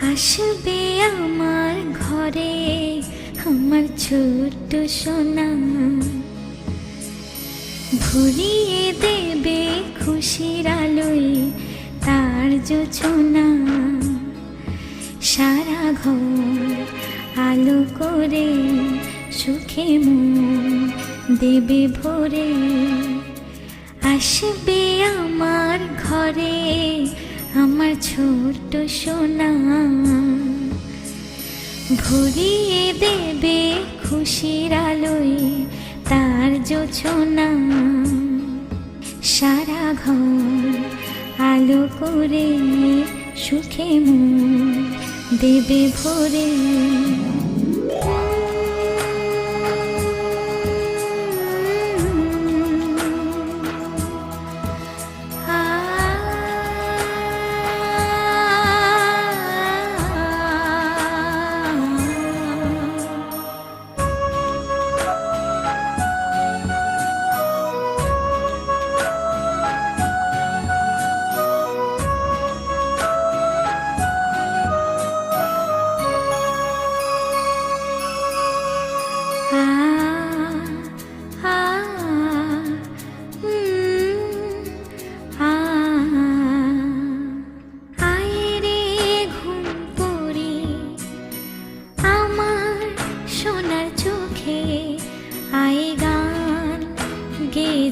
আসবে আমার ঘরে আমার ছোট্ট সোনা, ভরিয়ে দেবে খুশির আলোয় তার জোছনা। সারা ঘর আলো করে সুখে মন দেবে ভরে। আসবে আমার ঘরে আমার ছোট্ট সোনা, ভরিয়ে দেবে খুশির আলোয় তার জোছনা। সারা ঘর আলো করে সুখে মন দেবে ভরে।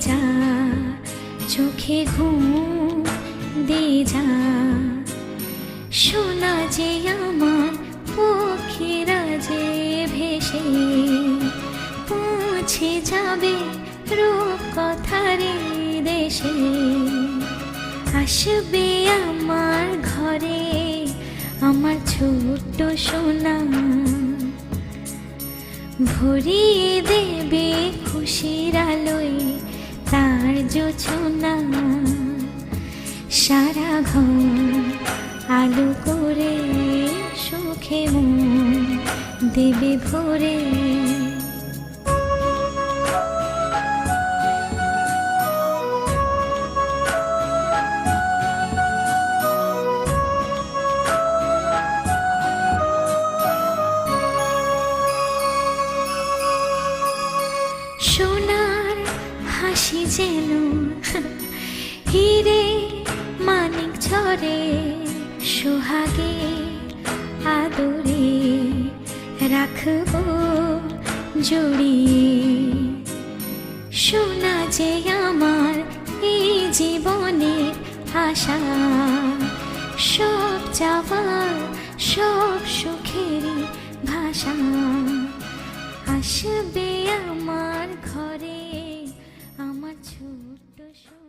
যা চোখে ঘুম দে যা, শোনা যে আমার পক্ষীরা যে ভেসে পৌঁছে যাবে রূপ কথারে দেশে। আসবে আমার ঘরে আমার ছোট্ট সোনা, ভরিয়ে দেবে খুশির আলোয় তার জোছনা। সারা ঘর আলো করে সুখে মন দেবে ভরে। সোনার হাসি যেন হিরে মানিক ঝরে, সোহাগে আদরে রাখবো জড়িয়ে। সোনা যে আমার এই জীবনের আশা, সব চাওয়ার সব সুখেরই ভাষা। আসবে আমার ঘরে আমার ছোট্ট সোনা।